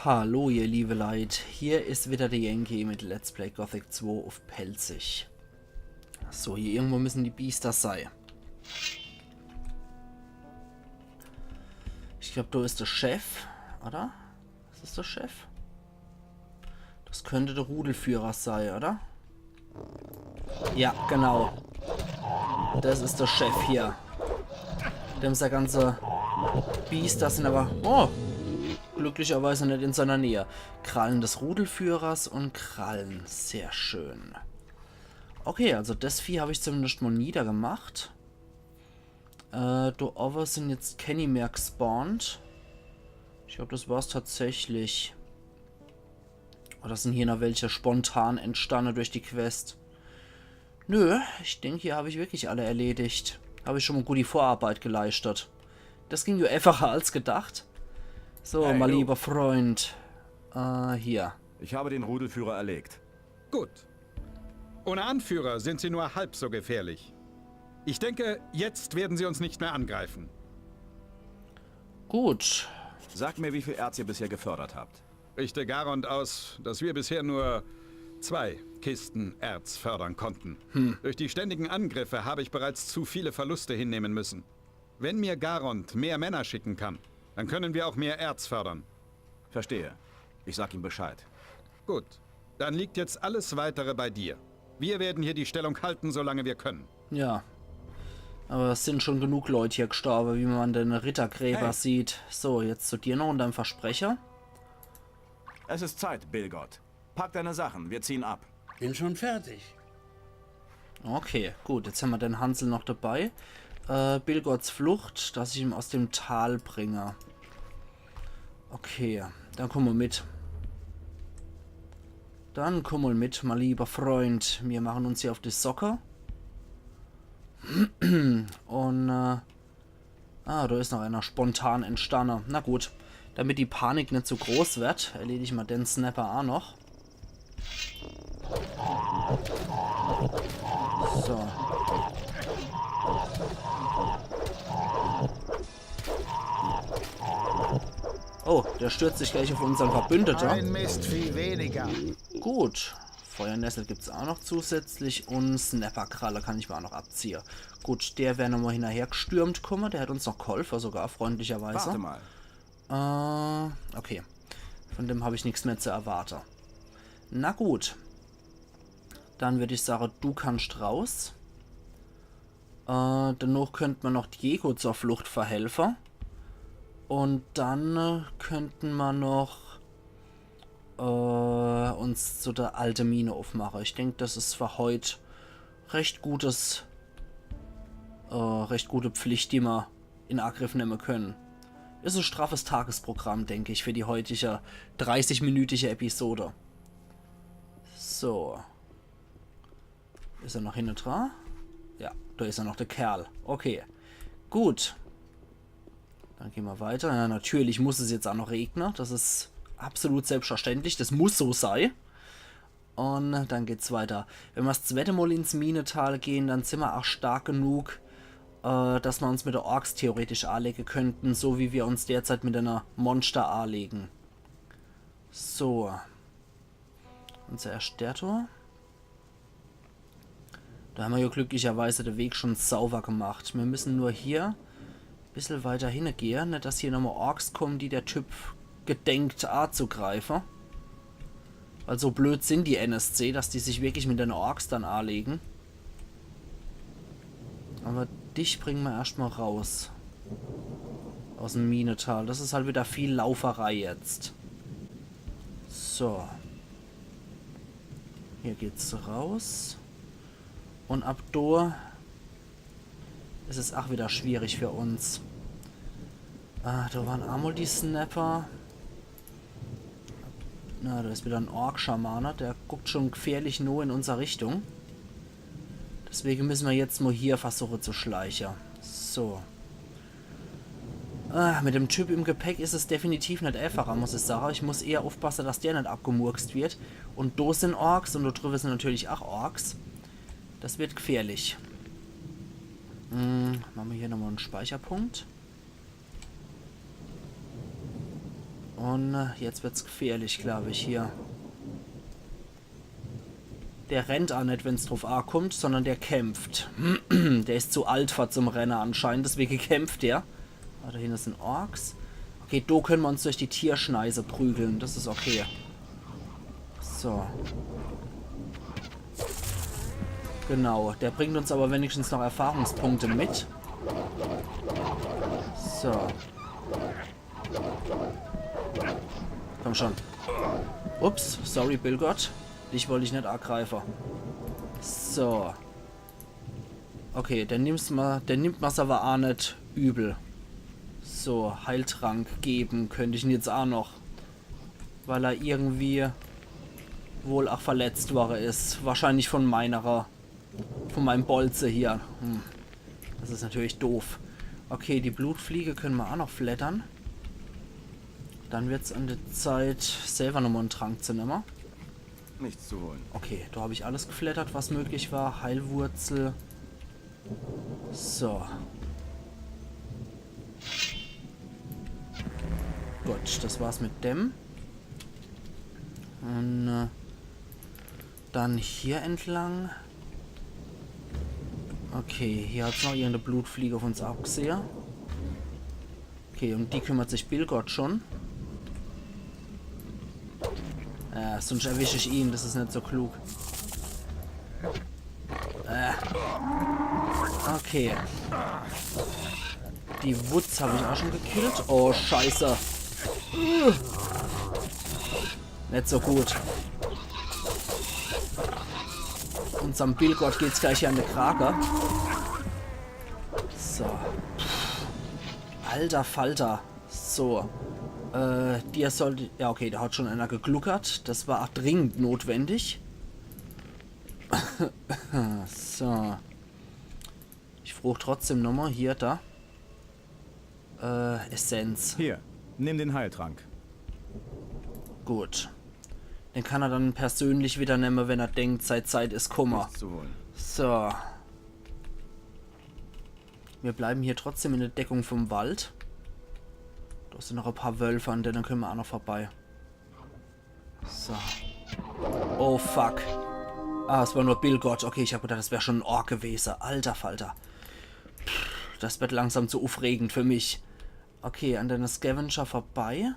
Hallo ihr liebe Leid, hier ist wieder der Yankee mit Let's Play Gothic 2 auf Pelzig. So, hier irgendwo müssen die Biester sein. Ich glaube, da ist der Chef, oder? Ist das der Chef? Das könnte der Rudelführer sein, oder? Ja, genau. Das ist der Chef hier. Dem ist der ganze Biester sind aber... Oh! Glücklicherweise nicht in seiner Nähe. Krallen des Rudelführers und Krallen. Sehr schön. Okay, also das Vieh habe ich zumindest mal niedergemacht. Da oben sind jetzt Kenny mehr gespawnt. Ich glaube, das war es tatsächlich. Oder sind hier noch welche spontan entstanden durch die Quest? Nö, ich denke, hier habe ich wirklich alle erledigt. Habe ich schon mal gut die Vorarbeit geleistet. Das ging ja einfacher als gedacht. So, hey, mein du. lieber Freund. Hier. Ich habe den Rudelführer erlegt. Gut. Ohne Anführer sind sie nur halb so gefährlich. Ich denke, jetzt werden sie uns nicht mehr angreifen. Gut. Sagt mir, wie viel Erz ihr bisher gefördert habt. Richte Garond aus, dass wir bisher nur 2 Kisten Erz fördern konnten. Durch die ständigen Angriffe habe ich bereits zu viele Verluste hinnehmen müssen. Wenn mir Garond mehr Männer schicken kann, dann können wir auch mehr Erz fördern. Verstehe. Ich sag ihm Bescheid. Gut, dann liegt jetzt alles Weitere bei dir. Wir werden hier die Stellung halten, solange wir können. Ja. Aber es sind schon genug Leute hier gestorben, wie man den Rittergräber Hey. sieht. So, jetzt zu dir noch und deinem Versprecher. Es ist Zeit, Billgott. Pack deine Sachen, wir ziehen ab. Bin schon fertig. Okay, gut. Jetzt haben wir den Hansel noch dabei. Bilgots Flucht, dass ich ihn aus dem Tal bringe. Okay, dann komm mal mit. Dann komm mal mit, mein lieber Freund. Wir machen uns hier auf die Socke. Und, da ist noch einer spontan entstanden. Na gut, damit die Panik nicht zu groß wird, erledige ich mal den Snapper auch noch. So. Oh, der stürzt sich gleich auf unseren Verbündeter. Ein Mistvieh weniger. Gut. Feuernessel gibt es auch noch zusätzlich und Snapperkralle kann ich mir auch noch abziehen. Gut, der wäre nochmal hinterher gestürmt kommen. Der hat uns noch geholfen, sogar freundlicherweise. Warte mal. Okay. Von dem habe ich nichts mehr zu erwarten. Na gut. Dann würde ich sagen, du kannst raus. Dennoch könnte man noch Diego zur Flucht verhelfen. Und dann könnten wir noch uns zu der alten Mine aufmachen. Ich denke, das ist für heute recht gute Pflicht, die wir in Angriff nehmen können. Ist ein straffes Tagesprogramm, denke ich, für die heutige 30-minütige Episode. So. Ist er noch hinten dran? Ja, da ist er noch, der Kerl. Okay. Gut. Dann gehen wir weiter. Ja, natürlich muss es jetzt auch noch regnen. Das ist absolut selbstverständlich. Das muss so sein. Und dann geht's weiter. Wenn wir das zweite Mal ins Minetal gehen, dann sind wir auch stark genug, dass wir uns mit der Orks theoretisch anlegen könnten, so wie wir uns derzeit mit einer Monster anlegen. So. Unser Erstertor. Da haben wir ja glücklicherweise den Weg schon sauber gemacht. Wir müssen nur hier ein bisschen weiter hingehen, nicht dass hier nochmal Orks kommen, die der Typ gedenkt anzugreifen. Weil so blöd sind die NSC, dass die sich wirklich mit den Orks dann anlegen. Aber dich bringen wir erstmal raus. Aus dem Minetal. Das ist halt wieder viel Lauferei jetzt. So. Hier geht's raus. Und ab da ist es auch wieder schwierig für uns. Da waren einmal die Snapper. Na, da ist wieder ein Ork-Schamane. Der guckt schon gefährlich nur in unsere Richtung. Deswegen müssen wir jetzt mal hier versuchen zu schleichen. So. Mit dem Typ im Gepäck ist es definitiv nicht einfacher, muss ich sagen. Ich muss eher aufpassen, dass der nicht abgemurkst wird. Und da sind Orks und da drüben sind natürlich auch Orks. Das wird gefährlich. Machen wir hier nochmal einen Speicherpunkt. Und jetzt wird's gefährlich, glaube ich, hier. Der rennt auch nicht, wenn es drauf ankommt, sondern der kämpft. Der ist zu alt für zum Rennen anscheinend, deswegen kämpft der. Ah, da hinten sind Orks. Okay, da können wir uns durch die Tierschneise prügeln, das ist okay. So. Genau, der bringt uns aber wenigstens noch Erfahrungspunkte mit. So. Komm schon. Ups, sorry, Billgott. Dich wollte ich nicht angreifen. So. Okay, der nimmt mir's aber auch nicht übel. So, Heiltrank geben könnte ich ihn jetzt auch noch. Weil er irgendwie wohl auch verletzt worden ist. Wahrscheinlich von meinem Bolze hier. Das ist natürlich doof. Okay, die Blutfliege können wir auch noch flattern. Dann wird es an der Zeit, selber nochmal einen Trank zu nehmen. Nichts zu holen. Okay, da habe ich alles geflattert, was möglich war. Heilwurzel. So. Gut, das war's mit dem. Und dann hier entlang. Okay, hier hat es noch irgendeine Blutfliege auf uns abgesehen. Okay, um die kümmert sich Billgott schon. Sonst erwische ich ihn, das ist nicht so klug. Okay. Die Wutz habe ich auch schon gekillt. Oh, scheiße. Nicht so gut. Unserem Billgott geht's gleich hier an der Krake. So. Alter Falter. So. Der sollte... Ja, okay, da hat schon einer gegluckert. Das war auch dringend notwendig. So. Ich frage trotzdem nochmal. Hier, da. Essenz. Hier, nimm den Heiltrank. Gut. Den kann er dann persönlich wieder nehmen, wenn er denkt, seit Zeit ist Kummer. Nichts zu holen. So. Wir bleiben hier trotzdem in der Deckung vom Wald. Da sind noch ein paar Wölfe, an denen können wir auch noch vorbei. So. Oh, fuck. Ah, es war nur Billgott. Okay, ich habe gedacht, das wäre schon ein Ork gewesen. Alter Falter. Das wird langsam zu aufregend für mich. Okay, an den Scavenger vorbei.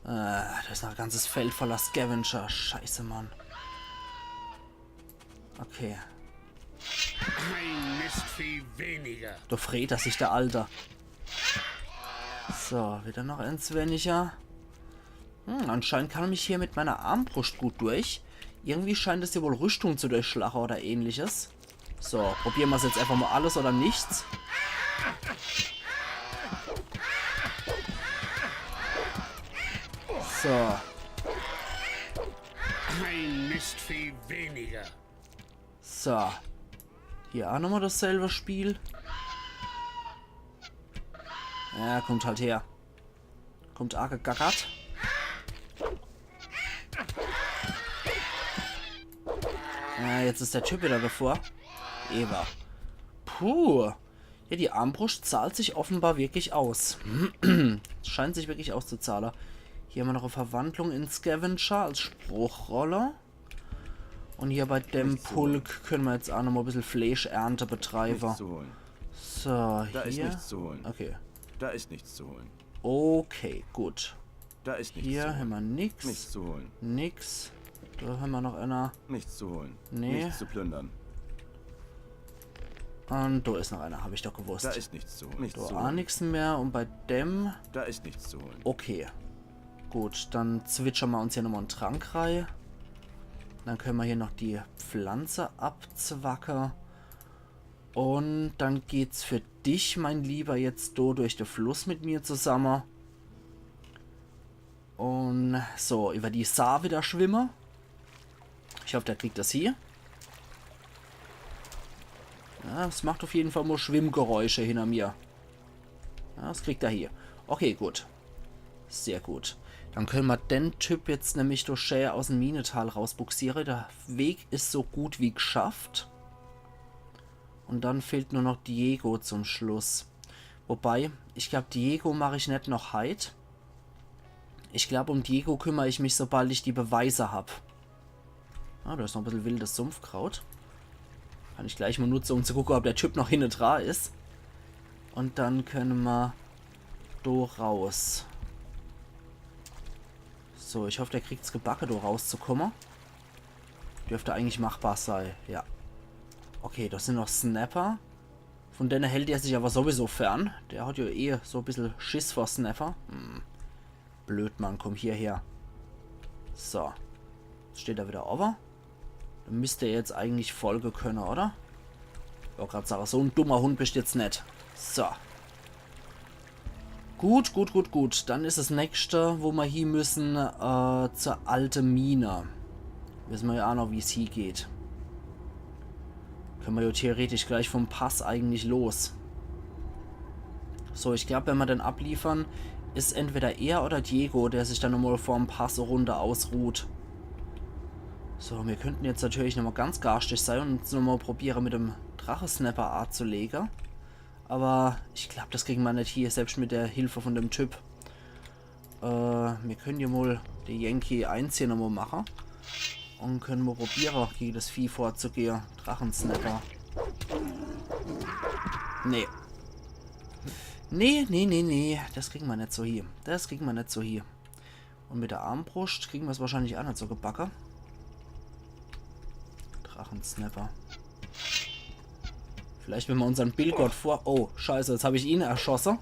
Da ist noch ein ganzes Feld voller Scavenger. Scheiße, Mann. Okay. Ein Mistvieh weniger. Du freht er sich, der Alter. So, wieder noch ein Svennicher. Anscheinend kann er mich hier mit meiner Armbrust gut durch. Irgendwie scheint es hier wohl Rüstung zu durchschlagen oder ähnliches. So, probieren wir es jetzt einfach mal alles oder nichts. So. Ein Mistvieh weniger. So. Hier auch nochmal dasselbe Spiel. Ja, kommt halt her. Kommt arg gegackert. Ja, jetzt ist der Typ wieder davor. Eva. Puh. Ja, die Armbrust zahlt sich offenbar wirklich aus. Scheint sich wirklich auszuzahlen. Hier haben wir noch eine Verwandlung in Scavenger als Spruchrolle. Und hier bei dem Pulk können wir jetzt auch noch mal ein bisschen Fleischernte betreiben. Nichts zu holen. So, Da ist hier. nichts zu holen. Okay. Da ist nichts zu holen. Okay, gut. Da ist nichts Hier zu haben holen. wir nix. Nichts zu holen. Nix. Da haben wir noch einer. Nichts zu holen. Nee. Nichts zu plündern. Und da ist noch einer, habe ich doch gewusst. Da ist nichts zu holen. Nichts Da zu auch holen. nichts mehr. Und bei dem. Da ist nichts zu holen. Okay. Gut, dann zwitschern wir uns hier nochmal einen Trank rein. Dann können wir hier noch die Pflanze abzwacken. Und dann geht's für dich, mein Lieber, jetzt da durch den Fluss mit mir zusammen. Und so, über die Saar wieder schwimmen. Ich hoffe, der kriegt das hier. Ja, es macht auf jeden Fall nur Schwimmgeräusche hinter mir. Ja, das kriegt er hier. Okay, gut. Sehr gut. Dann können wir den Typ jetzt nämlich durch Schäe aus dem Minetal rausbuxieren. Der Weg ist so gut wie geschafft. Und dann fehlt nur noch Diego zum Schluss. Wobei, ich glaube, Diego mache ich nicht noch heute. Ich glaube, um Diego kümmere ich mich, sobald ich die Beweise habe. Ah, da ist noch ein bisschen wildes Sumpfkraut. Kann ich gleich mal nutzen, um zu gucken, ob der Typ noch hinten dran ist. Und dann können wir da raus. So, ich hoffe, der kriegt es gebacken, da rauszukommen. Dürfte eigentlich machbar sein, ja. Okay, das sind noch Snapper. Von denen hält er sich aber sowieso fern. Der hat ja eh so ein bisschen Schiss vor Snapper. Blöd, Mann, komm hierher. So. Jetzt steht er wieder over. Dann müsste er jetzt eigentlich folgen können, oder? Ich wollte gerade sagen, so ein dummer Hund bist jetzt nicht. So. Gut, gut, gut, gut. Dann ist das nächste, wo wir hier müssen, zur alten Mine. Wissen wir ja auch noch, wie es hier geht. Können wir ja theoretisch gleich vom Pass eigentlich los. So, ich glaube, wenn wir den abliefern, ist entweder er oder Diego, der sich dann nochmal vor dem Pass eine Runde ausruht. So, wir könnten jetzt natürlich nochmal ganz garstig sein und uns nochmal probieren, mit dem Drachensnapper Art zu legen. Aber ich glaube, das kriegen wir nicht hier, selbst mit der Hilfe von dem Typ. Wir können ja mal die Yankee 1 hier nochmal machen. Und können wir probieren, gegen das Vieh vorzugehen. Drachensnapper. Nee. Nee. Das kriegen wir nicht so hier. Das kriegen wir nicht so hier. Und mit der Armbrust kriegen wir es wahrscheinlich auch nicht so gebacken. Drachensnapper. Vielleicht, wenn wir unseren Billgott vor... Oh, scheiße, jetzt habe ich ihn erschossen.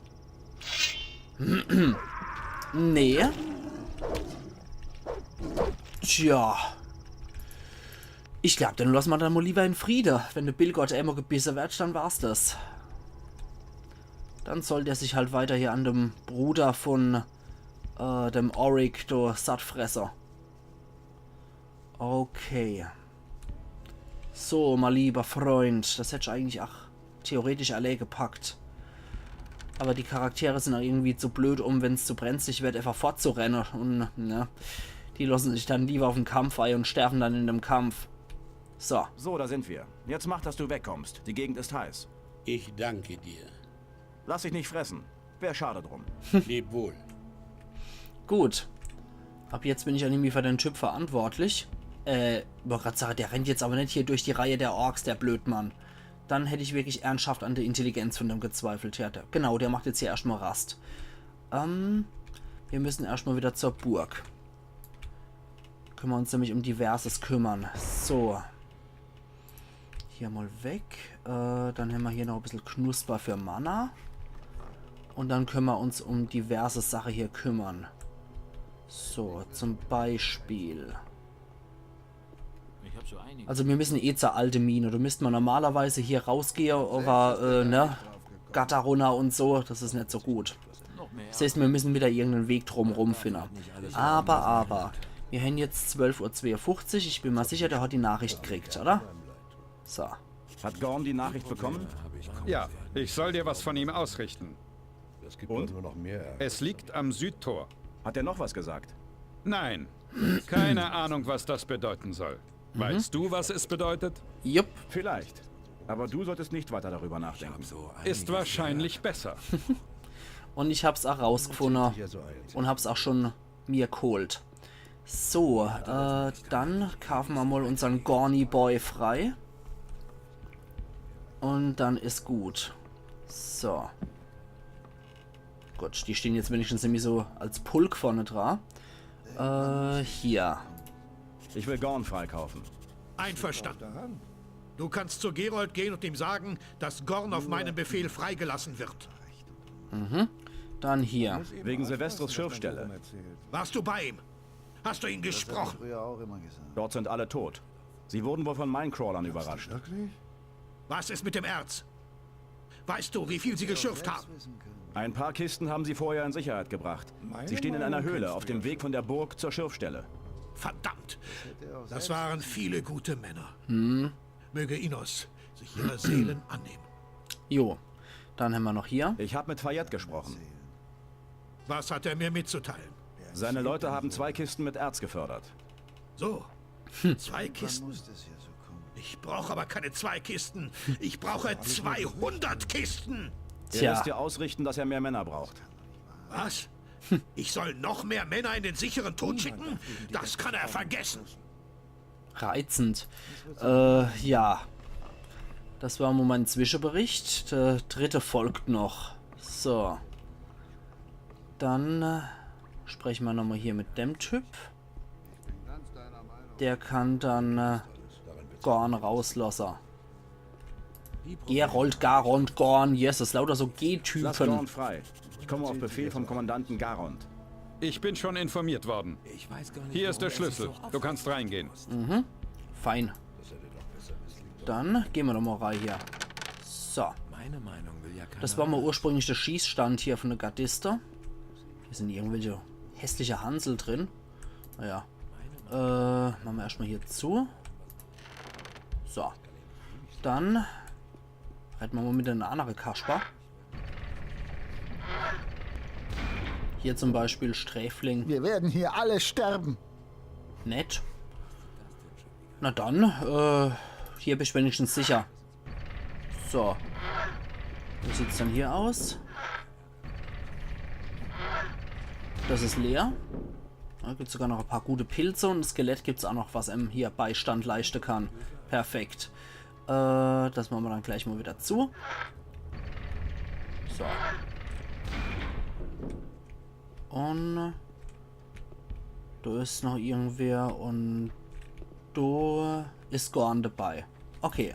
Nee. Tja. Ich glaube, dann lassen wir dann mal lieber in Friede. Wenn der Billgott immer gebissen wird, dann war's das. Dann soll der sich halt weiter hier an dem Bruder von dem Auric, der Sattfresser. Okay. So, mein lieber Freund. Das hätte ich eigentlich auch theoretisch alle gepackt. Aber die Charaktere sind auch irgendwie zu blöd, um, wenn es zu brenzlig wird, einfach fortzurennen. Und, ne, die lassen sich dann lieber auf den Kampf ein und sterben dann in dem Kampf. So. So, da sind wir. Jetzt mach, dass du wegkommst. Die Gegend ist heiß. Ich danke dir. Lass dich nicht fressen. Wär schade drum. Leb wohl. Gut. Ab jetzt bin ich ja nämlich für den Typ verantwortlich. Ich wollte gerade sagen, der rennt jetzt aber nicht hier durch die Reihe der Orks, der Blödmann. Dann hätte ich wirklich ernsthaft an der Intelligenz von dem gezweifelt. Ja, genau, der macht jetzt hier erstmal Rast. Wir müssen erstmal wieder zur Burg. Können wir uns nämlich um Diverses kümmern. So. Hier mal weg. Dann haben wir hier noch ein bisschen Knusper für Mana. Und dann können wir uns um diverse Sachen hier kümmern. So, zum Beispiel. Also wir müssen eh zur alte Mine. Da müssten wir normalerweise hier rausgehen, aber ne, Gatterunner und so, das ist nicht so gut. Das heißt, wir müssen wieder irgendeinen Weg drumherum finden. Aber, wir haben jetzt 12:52 Uhr. Ich bin mal sicher, der hat die Nachricht gekriegt, oder? So. Hat Gorn die Nachricht bekommen? Ja, ich soll dir was von ihm ausrichten. Und? Es liegt am Südtor. Hat er noch was gesagt? Nein, keine Ahnung, was das bedeuten soll. Weißt du, was es bedeutet? Jupp. Vielleicht. Aber du solltest nicht weiter darüber nachdenken. Ist wahrscheinlich besser. Und ich hab's auch rausgefunden. Und hab's auch schon mir geholt. So, dann kaufen wir mal unseren Gorny Boy frei. Und dann ist gut. So. Gut, die stehen jetzt wenigstens nämlich so als Pulk vorne dran. Hier. Ich will Gorn freikaufen. Einverstanden. Du kannst zu Gerold gehen und ihm sagen, dass Gorn auf meinen Befehl freigelassen wird. Dann hier. Wegen Silvestros Schürfstelle. Warst du bei ihm? Hast du ihn gesprochen? Dort sind alle tot. Sie wurden wohl von Minecrawlern überrascht. Was ist mit dem Erz? Weißt du, wie viel sie geschürft haben? Ein paar Kisten haben sie vorher in Sicherheit gebracht. Sie stehen in einer Höhle auf dem Weg von der Burg zur Schürfstelle. Verdammt! Das waren viele gute Männer. Möge Inos sich ihrer Seelen annehmen. Jo. Dann haben wir noch hier. Ich habe mit Fayette gesprochen. Was hat er mir mitzuteilen? Seine Leute haben 2 Kisten mit Erz gefördert. So, 2 Kisten. Ich brauche aber keine 2 Kisten. Ich brauche 200 Kisten. Er lässt dir ausrichten, dass er mehr Männer braucht. Was? Ich soll noch mehr Männer in den sicheren Tod schicken? Das kann er vergessen. Reizend. Ja. Das war mal mein Zwischenbericht. Der dritte folgt noch. So. Dann sprechen wir nochmal hier mit dem Typ. Der kann dann Gorn rauslassen. Gerold, Garond, Gorn. Yes, das ist lauter so Lass G-Typen. Gorn frei. Ich komme auf Befehl vom Kommandanten Garond. Ich bin schon informiert worden. Hier ist der Schlüssel. Du kannst reingehen. Fein. Dann gehen wir nochmal rein hier. So. Das war mal ursprünglich der Schießstand hier von der Gardiste. Hier sind irgendwelche hässliche Hansel drin. Naja. Machen wir erstmal hier zu. So. Dann reiten wir mal mit einer anderen Kasper. Hier zum Beispiel Sträfling. Wir werden hier alle sterben. Nett. Na dann, hier bin ich wenigstens sicher. So. Wie sieht es dann hier aus? Das ist leer. Da gibt es sogar noch ein paar gute Pilze und ein Skelett gibt es auch noch, was einem hier Beistand leisten kann. Perfekt. Das machen wir dann gleich mal wieder zu. So. Und da ist noch irgendwer und da ist Gorn dabei. Okay,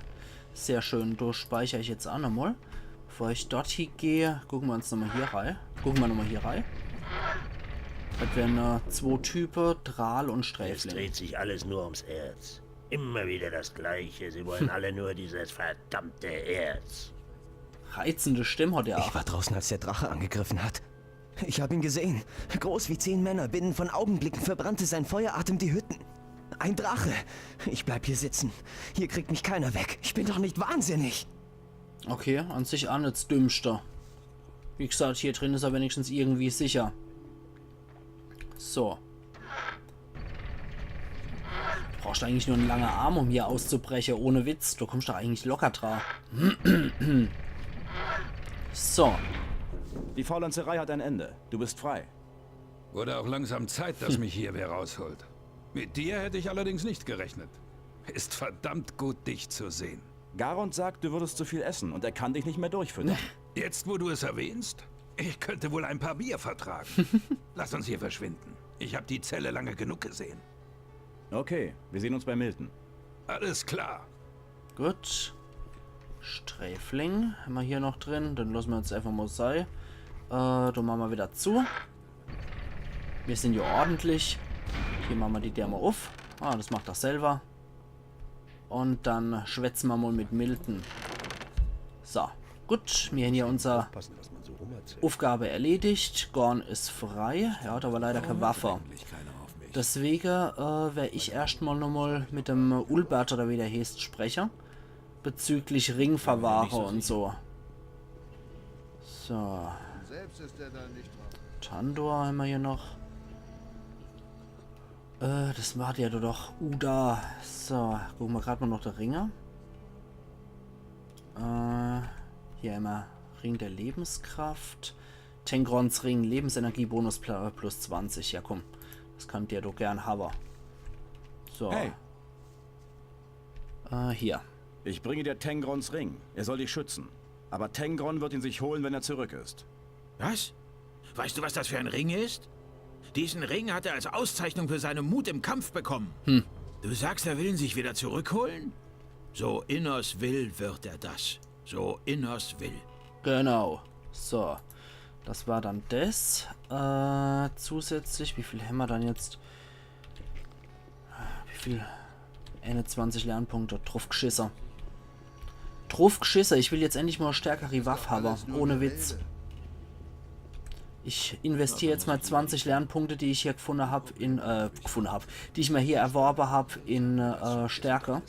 sehr schön. Da speichere ich jetzt auch nochmal. Bevor ich dort hier gehe, gucken wir uns nochmal hier rein. Das wären zwei Typen, Dral und Es Sträfling. dreht sich alles nur ums Erz. Immer wieder das Gleiche. Sie wollen alle nur dieses verdammte Erz. Reizende Stimme hat er Ich auch. war draußen, als der Drache angegriffen hat. Ich habe ihn gesehen. Groß wie 10 Männer. Binnen von Augenblicken verbrannte sein Feueratem die Hütten. Ein Drache. Ich bleib hier sitzen. Hier kriegt mich keiner weg. Ich bin doch nicht wahnsinnig. Okay, an sich auch nicht das Dümmste. Wie gesagt, hier drin ist er wenigstens irgendwie sicher. So. Du brauchst eigentlich nur einen langen Arm, um hier auszubrechen, ohne Witz. Du kommst doch eigentlich locker dran. So. Die Faulenzerei hat ein Ende. Du bist frei. Wurde auch langsam Zeit, dass mich hier wer rausholt. Mit dir hätte ich allerdings nicht gerechnet. Ist verdammt gut, dich zu sehen. Garond sagt, du würdest zu viel essen und er kann dich nicht mehr durchfüttern. Jetzt, wo du es erwähnst, ich könnte wohl ein paar Bier vertragen. Lass uns hier verschwinden. Ich habe die Zelle lange genug gesehen. Okay, wir sehen uns bei Milton. Alles klar. Gut. Sträfling haben wir hier noch drin. Dann lassen wir jetzt einfach mal sein. Da machen wir wieder zu. Wir sind ja ordentlich. Hier machen wir die Därme auf. Ah, das macht das selber. Und dann schwätzen wir mal mit Milton. So, gut. Wir haben hier unsere Aufgabe erledigt. Gorn ist frei. Er hat aber leider keine Waffe. Deswegen werde ich erstmal nochmal mit dem Ulbert oder wie der heißt sprechen. Bezüglich Ringverwahre und so. So. Tandor haben wir hier noch. Das war der doch. Uda. So, gucken wir gerade mal noch der Ringe. Hier immer Ring der Lebenskraft. Tengrons Ring, Lebensenergiebonus plus 20. Ja, komm. Das kann der doch gern haben. So. Hey. Hier. Ich bringe dir Tengrons Ring. Er soll dich schützen. Aber Tengron wird ihn sich holen, wenn er zurück ist. Was? Weißt du, was das für ein Ring ist? Diesen Ring hat er als Auszeichnung für seinen Mut im Kampf bekommen. Du sagst, er will ihn sich wieder zurückholen? So Innos will, wird er das. So Innos will. Genau. So. Das war dann das. Zusätzlich, wie viel haben wir dann jetzt? Wie viel? 21 Lernpunkte. Truffgeschissen. Truffgeschissen. Ich will jetzt endlich mal stärkere Waffe haben. Ohne Witz. Ich investiere jetzt mal 20 Lernpunkte, die ich hier gefunden habe, die ich mir hier erworben habe in Stärke.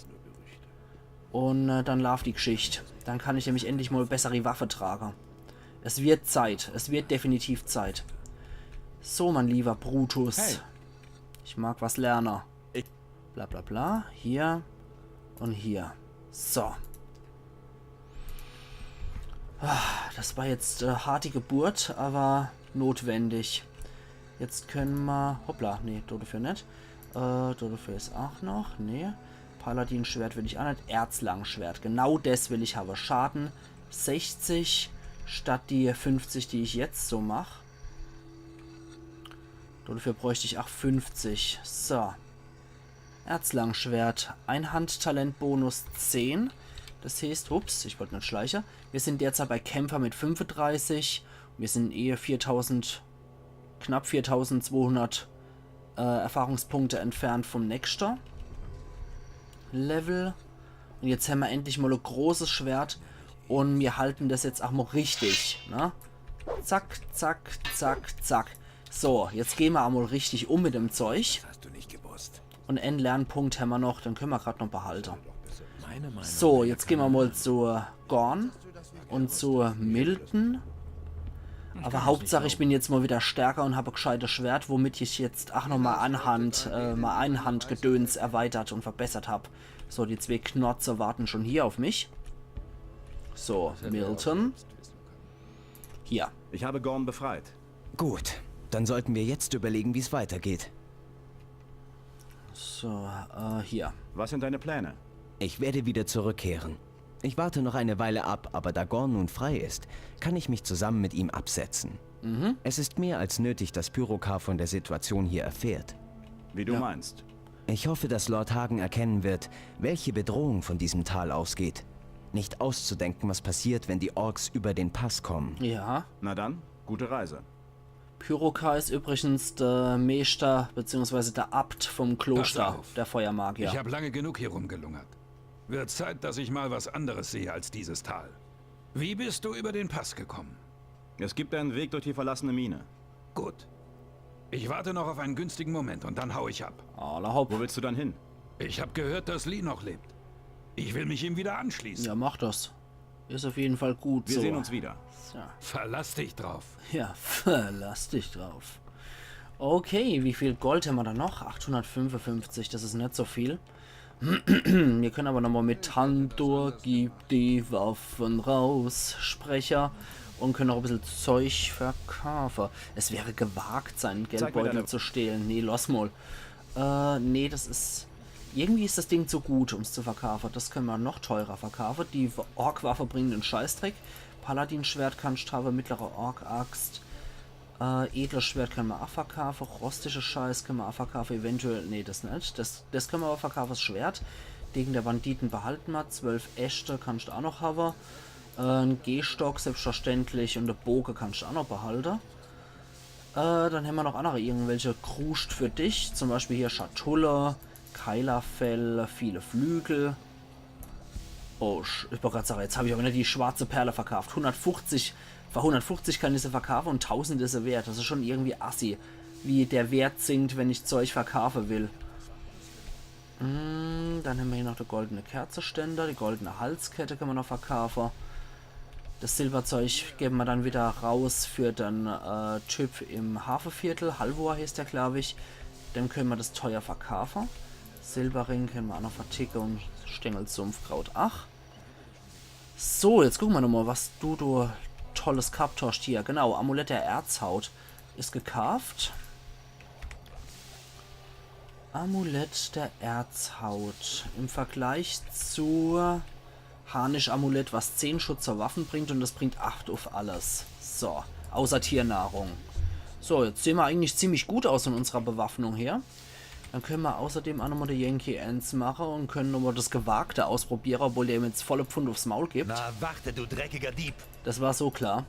Und dann läuft die Geschichte. Dann kann ich nämlich endlich mal bessere Waffe tragen. Es wird Zeit. Es wird definitiv Zeit. So, mein lieber Brutus. Hey. Ich mag was lernen. Bla bla bla. Hier und hier. So. Das war jetzt harte Geburt, aber notwendig. Jetzt können wir... Hoppla, nee, dafür nicht. Dafür ist auch noch. Nee. Paladin-Schwert will ich auch nicht. Erzlangschwert. Genau das will ich haben. Schaden 60 statt die 50, die ich jetzt so mache. Dafür bräuchte ich auch 50. So. Erzlangschwert. Einhandtalentbonus 10. Das heißt, ups, ich wollte nicht schleichen. Wir sind derzeit bei Kämpfer mit 35. Wir sind eher 4000, knapp 4200 Erfahrungspunkte entfernt vom nächsten Level. Und jetzt haben wir endlich mal ein großes Schwert. Und wir halten das jetzt auch mal richtig. Ne? Zack, zack, zack, zack. So, jetzt gehen wir auch mal richtig um mit dem Zeug. Hast du nicht gewusst. Und einen Lernpunkt haben wir noch. Dann können wir gerade noch behalten. Meine Meinung. So, jetzt gehen wir mal zu Gorn und zu Milton. Aber Hauptsache, ich bin jetzt mal wieder stärker und habe ein gescheites Schwert, womit ich jetzt auch nochmal Einhandgedöns erweitert und verbessert habe. So, die zwei Knotze warten schon hier auf mich. So, Milton. Hier. Ich habe Gorn befreit. Gut, dann sollten wir jetzt überlegen, wie es weitergeht. So, hier. Was sind deine Pläne? Ich werde wieder zurückkehren. Ich warte noch eine Weile ab, aber da Gorn nun frei ist, kann ich mich zusammen mit ihm absetzen. Es ist mehr als nötig, dass Pyrokar von der Situation hier erfährt. Wie du meinst. Ich hoffe, dass Lord Hagen erkennen wird, welche Bedrohung von diesem Tal ausgeht. Nicht auszudenken, was passiert, wenn die Orks über den Pass kommen. Ja. Na dann, gute Reise. Pyrokar ist übrigens der Meister bzw. der Abt vom Kloster, Pass auf. der Feuermagier. Ich habe lange genug hier rumgelungert. Wird Zeit, dass ich mal was anderes sehe als dieses Tal. Wie bist du über den Pass gekommen? Es gibt einen Weg durch die verlassene Mine. Gut. Ich warte noch auf einen günstigen Moment und dann hau ich ab. Alla hopp. Wo willst du dann hin? Ich habe gehört, dass Lee noch lebt. Ich will mich ihm wieder anschließen. Ja, mach das. Ist auf jeden Fall gut Wir so. sehen uns wieder. Ja. Verlass dich drauf. Ja, verlass dich drauf. Okay, wie viel Gold haben wir da noch? 855, das ist nicht so viel. Wir können aber nochmal mit Tandur, gib die Waffen raus, Sprecher, und können auch ein bisschen Zeug verkaufen. Es wäre gewagt, seinen Geldbeutel deine- zu stehlen. Nee, lass mal. Nee, das ist... Irgendwie ist das Ding zu gut, um es zu verkaufen. Das können wir noch teurer verkaufen. Die Orkwaffe bringt einen Scheißdreck. Paladin-Schwert kann Strafe, mittlere Ork-Axt. Edles Schwert können wir auch verkaufen. Rostische Scheiß können wir auch verkaufen. Eventuell, nee, das nicht. Das können wir aber verkaufen, das Schwert. Degen der Banditen behalten wir. 12 Äste kannst du auch noch haben. Ein Gehstock, selbstverständlich. Und eine Boge kannst du auch noch behalten. Dann haben wir noch andere irgendwelche Kruscht für dich. Zum Beispiel hier Schatulle, Keilerfell, viele Flügel. Oh, ich wollte gerade sagen, jetzt habe ich aber nicht die schwarze Perle verkauft. 150, für 150 kann ich sie verkaufen und 1000 ist sie wert. Das ist schon irgendwie assi, wie der Wert sinkt, wenn ich Zeug verkaufen will. Dann haben wir hier noch der goldene Kerzenständer, die goldene Halskette können wir noch verkaufen. Das Silberzeug geben wir dann wieder raus für den Typ im Hafenviertel. Halvor heißt der, glaube ich. Dem können wir das teuer verkaufen. Silberring können wir auch noch verticken und Stängelsumpfkraut. Ach. So, jetzt gucken wir nochmal, was du tolles gehabt hast hier. Genau, Amulett der Erzhaut ist gekauft. Amulett der Erzhaut. Im Vergleich zu Harnisch-Amulett, was 10 Schutz zur Waffen bringt und das bringt 8 auf alles. So, außer Tiernahrung. So, jetzt sehen wir eigentlich ziemlich gut aus in unserer Bewaffnung her. Dann können wir außerdem auch nochmal die Yankee Ants machen und können nochmal das Gewagte ausprobieren, obwohl der ihm jetzt volle Pfund aufs Maul gibt. Na, warte, du dreckiger Dieb. Das war so klar.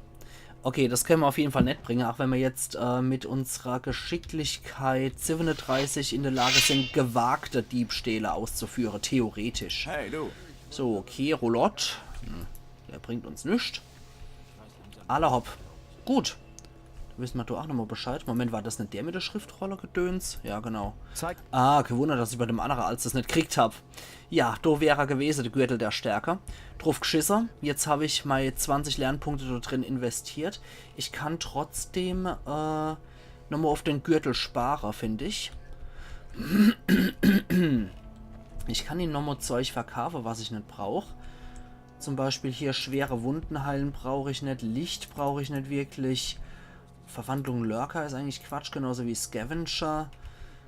Okay, das können wir auf jeden Fall nicht bringen, auch wenn wir jetzt mit unserer Geschicklichkeit 37 in der Lage sind, gewagte Diebstähle auszuführen, theoretisch. Hey, du. So, okay, Rolott. Der bringt uns nichts. Aller hopp. Gut. Da wissen wir doch auch nochmal Bescheid. Moment, war das nicht der mit der Schriftrolle gedöns? Ja, genau. Zeig. Ah, gewundert, dass ich bei dem anderen als das nicht gekriegt habe. Ja, da wäre er gewesen, der Gürtel der Stärke. Drauf geschissen. Jetzt habe ich meine 20 Lernpunkte da drin investiert. Ich kann trotzdem nochmal auf den Gürtel sparen, finde ich. Ich kann ihm nochmal Zeug verkaufen, was ich nicht brauche. Zum Beispiel hier schwere Wunden heilen brauche ich nicht. Licht brauche ich nicht wirklich. Verwandlung Lurker ist eigentlich Quatsch, genauso wie Scavenger.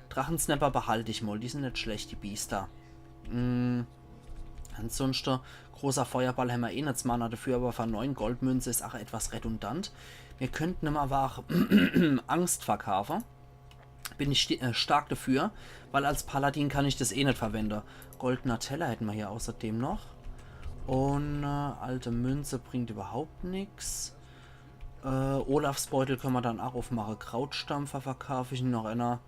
Drachensnapper behalte ich mal, die sind nicht schlecht, die Biester. Ansonsten, großer Feuerball haben wir eh nicht Mana dafür, aber für 9 Goldmünze ist auch etwas redundant. Wir könnten ihm aber auch Angst verkaufen. Bin ich stark dafür, weil als Paladin kann ich das eh nicht verwenden. Goldener Teller hätten wir hier außerdem noch. Und alte Münze bringt überhaupt nichts. Olafs Beutel können wir dann auch aufmachen. Krautstampfer verkaufe ich noch einer.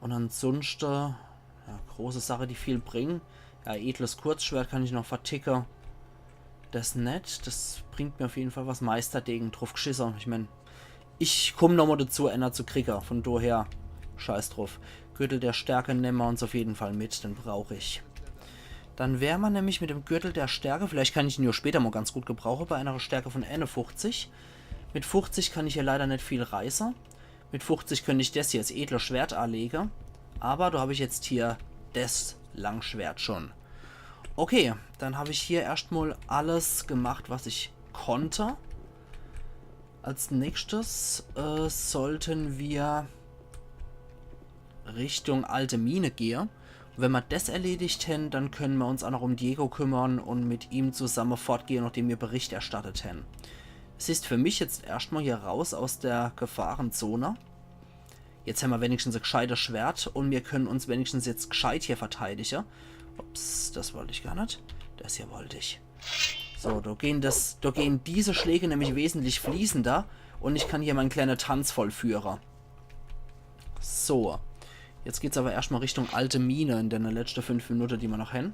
Und ansonsten, ja, große Sache, die viel bringen. Ja, edles Kurzschwert kann ich noch verticken. Das ist nett. Das bringt mir auf jeden Fall was. Meisterdegen drauf geschissen. Ich meine, ich komme nochmal dazu, einer zu kriegen. Von daher, scheiß drauf. Gürtel der Stärke nehmen wir uns auf jeden Fall mit. Den brauche ich. Dann wäre man nämlich mit dem Gürtel der Stärke, vielleicht kann ich ihn ja später mal ganz gut gebrauchen, bei einer Stärke von 51. Mit 50 kann ich hier leider nicht viel reißen. Mit 50 könnte ich das hier als edle Schwert anlegen. Aber da habe ich jetzt hier das Langschwert schon. Okay, dann habe ich hier erstmal alles gemacht, was ich konnte. Als nächstes sollten wir Richtung alte Mine gehen. Und wenn wir das erledigt haben, dann können wir uns auch noch um Diego kümmern und mit ihm zusammen fortgehen, nachdem wir Bericht erstattet haben. Es ist für mich jetzt erstmal hier raus aus der Gefahrenzone. Jetzt haben wir wenigstens ein gescheites Schwert und wir können uns wenigstens jetzt gescheit hier verteidigen. Ups, das wollte ich gar nicht. Das hier wollte ich. So, da gehen diese Schläge nämlich wesentlich fließender und ich kann hier meinen kleinen Tanz vollführen. So. Jetzt geht es aber erstmal Richtung alte Mine in den letzten 5 Minuten, die wir noch haben.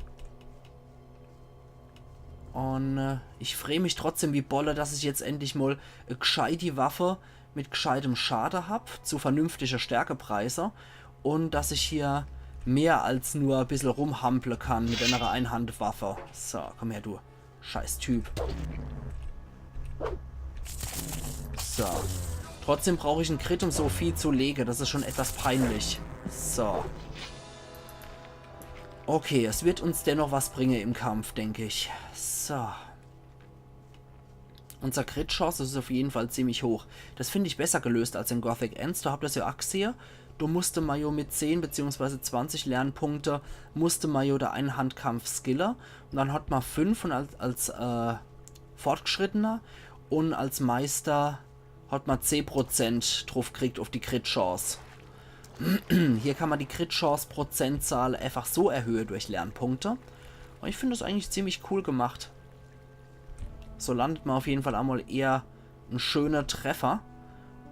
Und ich freue mich trotzdem wie Bolle, dass ich jetzt endlich mal eine gescheite Waffe mit gescheitem Schaden habe, zu vernünftiger Stärkepreise. Und dass ich hier mehr als nur ein bisschen rumhampeln kann mit einer Einhandwaffe. So, komm her, du scheiß Typ. So. Trotzdem brauche ich einen Crit, um so viel zu legen. Das ist schon etwas peinlich. So. Okay, es wird uns dennoch was bringen im Kampf, denke ich. So. Unser Crit-Chance ist auf jeden Fall ziemlich hoch. Das finde ich besser gelöst als in Gothic Ends. Da habt ihr das ja auch gesehen. Du musste Mayo mit 10 bzw. 20 Lernpunkte musste Mayo der Einhandkampf skillen. Und dann hat man 5 und als Fortgeschrittener und als Meister hat man 10% drauf gekriegt auf die Crit-Chance. Hier kann man die Crit-Chance-Prozentzahl einfach so erhöhen durch Lernpunkte. Und ich finde das eigentlich ziemlich cool gemacht. So landet man auf jeden Fall einmal eher ein schöner Treffer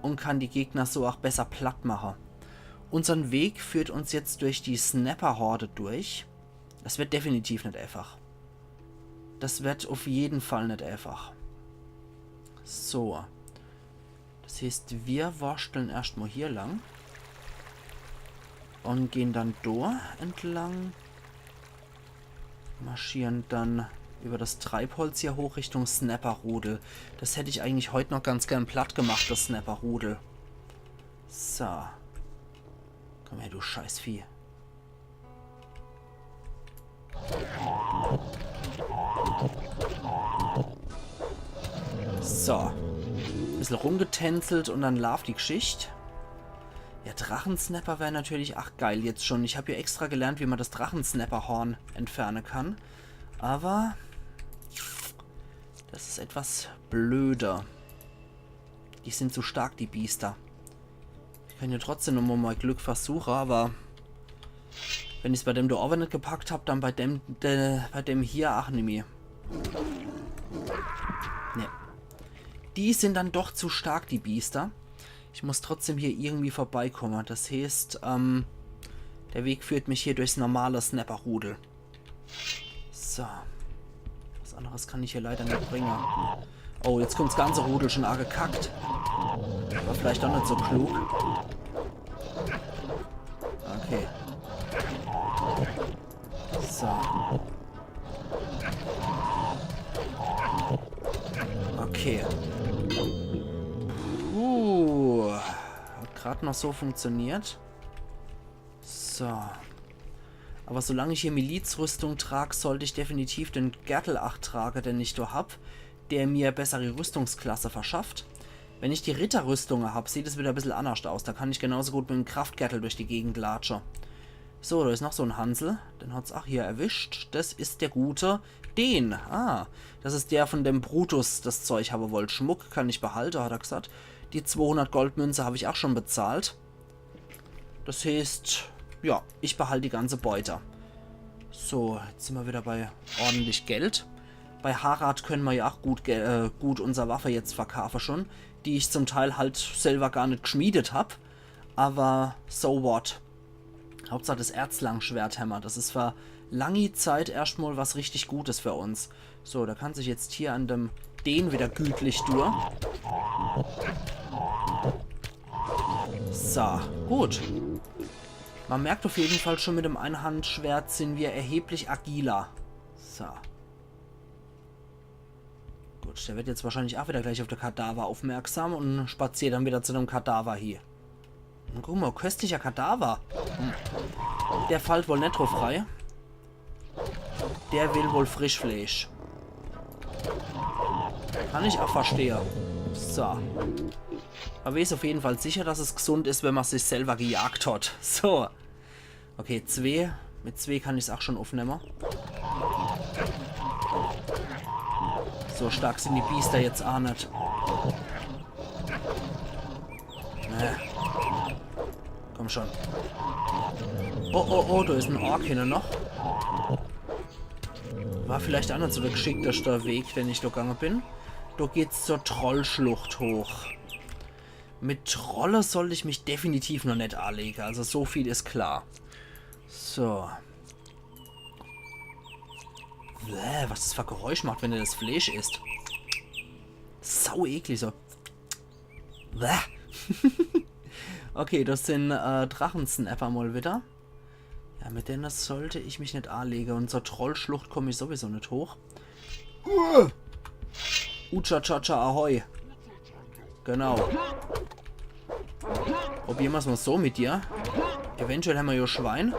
und kann die Gegner so auch besser platt machen. Unser Weg führt uns jetzt durch die Snapper-Horde durch. Das wird definitiv nicht einfach. Das wird auf jeden Fall nicht einfach. So. Das heißt, wir wursteln erstmal hier lang. Und gehen dann da entlang. Marschieren dann über das Treibholz hier hoch Richtung Snapper-Rudel. Das hätte ich eigentlich heute noch ganz gern platt gemacht, das Snapper-Rudel. So. Komm her, du Scheißvieh. So. Ein bisschen rumgetänzelt und dann lief die Geschichte. Ja, Drachensnapper wäre natürlich ach geil jetzt schon. Ich habe hier extra gelernt, wie man das Drachensnapper-Horn entfernen kann. Aber das ist etwas blöder. Die sind zu stark, die Biester. Ich kann ja trotzdem nochmal mein Glück versuchen, aber wenn ich es bei dem da auch nicht gepackt habe, dann bei dem hier auch nicht mehr. Ne. Die sind dann doch zu stark, die Biester. Ich muss trotzdem hier irgendwie vorbeikommen. Das heißt, der Weg führt mich hier durchs normale Snapper-Rudel. So. Was anderes kann ich hier leider nicht bringen. Oh, jetzt kommt das ganze Rudel schon arg gekackt. War vielleicht auch nicht so klug. Okay. So. Okay. Hat gerade noch so funktioniert. So. Aber solange ich hier Milizrüstung trage, sollte ich definitiv den Gärtel 8 tragen, den ich da habe, der mir bessere Rüstungsklasse verschafft. Wenn ich die Ritterrüstung habe, sieht es wieder ein bisschen anders aus. Da kann ich genauso gut mit dem Kraftgürtel durch die Gegend latschen. So, da ist noch so ein Hansel. Den hat es auch hier erwischt. Das ist der gute. Den. Ah, das ist der, von dem Brutus das Zeug haben wollte. Schmuck kann ich behalten, hat er gesagt. Die 200 Goldmünze habe ich auch schon bezahlt. Das heißt, ja, ich behalte die ganze Beute. So, jetzt sind wir wieder bei ordentlich Geld. Bei Harald können wir ja auch gut unsere Waffe jetzt verkaufen schon, die ich zum Teil halt selber gar nicht geschmiedet habe. Aber so what. Hauptsache das Erzlangschwerthammer. Das ist für lange Zeit erstmal was richtig Gutes für uns. So, da kann sich jetzt hier an dem den wieder gütlich durch. So, gut. Man merkt auf jeden Fall schon, mit dem Einhandschwert sind wir erheblich agiler. So. Gut, der wird jetzt wahrscheinlich auch wieder gleich auf den Kadaver aufmerksam und spaziert dann wieder zu dem Kadaver hier. Und guck mal, köstlicher Kadaver. Der fällt wohl nicht drauf frei. Der will wohl Frischfleisch. Kann ich auch verstehen. So. Aber ich ist auf jeden Fall sicher, dass es gesund ist, wenn man sich selber gejagt hat. So. Okay, 2. Mit 2 kann ich es auch schon aufnehmen. So stark sind die Biester jetzt auch nicht. Komm schon. Oh, oh, oh, da ist ein Ork hinten noch. War vielleicht auch nicht so der geschickteste Weg, den ich da gegangen bin. Da geht's zur Trollschlucht hoch. Mit Trolle soll ich mich definitiv noch nicht anlegen. Also so viel ist klar. So. Was das für Geräusch macht, wenn er das Fleisch isst. Sau eklig so. Okay, das sind Drachensnapper mal wieder. Ja, mit denen sollte ich mich nicht anlegen. Und zur Trollschlucht komme ich sowieso nicht hoch. Ucha-cha-cha ahoi. Genau. Probieren wir es mal so mit dir. Eventuell haben wir ja Schwein.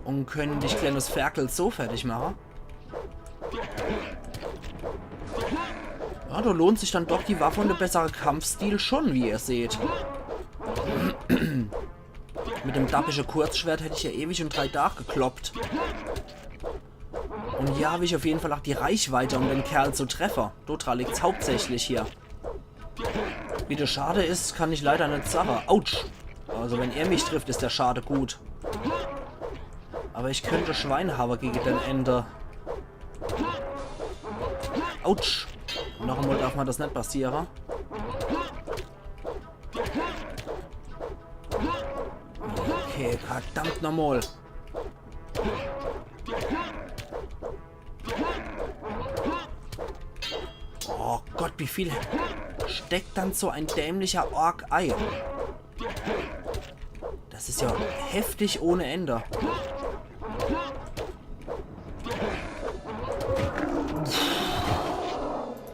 Und können dich, kleines Ferkel, so fertig machen. Ja, da lohnt sich dann doch die Waffe und der bessere Kampfstil schon, wie ihr seht. Mit dem dappischen Kurzschwert hätte ich ja ewig und 3 Tage gekloppt. Und hier habe ich auf jeden Fall auch die Reichweite, um den Kerl zu treffen. Dort liegt es hauptsächlich hier. Wie das schade ist, kann ich leider nicht sagen. Autsch! Also wenn er mich trifft, ist der Schade gut. Aber ich könnte Schwein haben gegen den Ende. Autsch! Noch einmal darf man das nicht passieren. Okay, verdammt nochmal. Oh Gott, wie viel steckt dann so ein dämlicher Ork-Ei? Das ist ja heftig ohne Ende.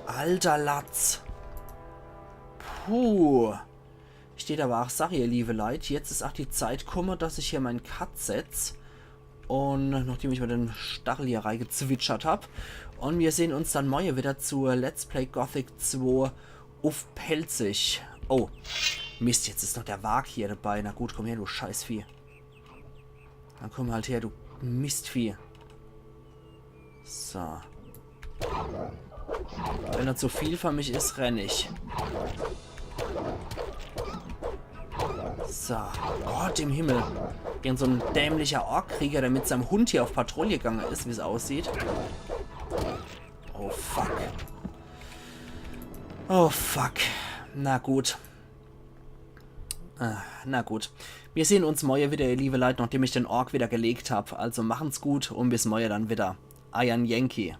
Alter Latz. Puh. Steht aber auch, sag ihr liebe Leute, jetzt ist auch die Zeit gekommen, dass ich hier meinen Cut setze. Und nachdem ich mir den Stachel hier reingezwitschert habe. Und wir sehen uns dann morgen wieder zur Let's Play Gothic 2 auf Pelzig. Oh, Mist, jetzt ist noch der Wag hier dabei. Na gut, komm her, du Scheißvieh. Dann komm halt her, du Mistvieh. So. Wenn er zu viel für mich ist, renne ich. So, Gott im Himmel. Irgend so ein dämlicher Orkkrieger, der mit seinem Hund hier auf Patrouille gegangen ist, wie es aussieht. Oh, fuck. Oh, fuck. Na gut. Na gut. Wir sehen uns morgen wieder, ihr liebe Leute, nachdem ich den Ork wieder gelegt habe. Also machen's gut und bis morgen dann wieder. Iron Yankee.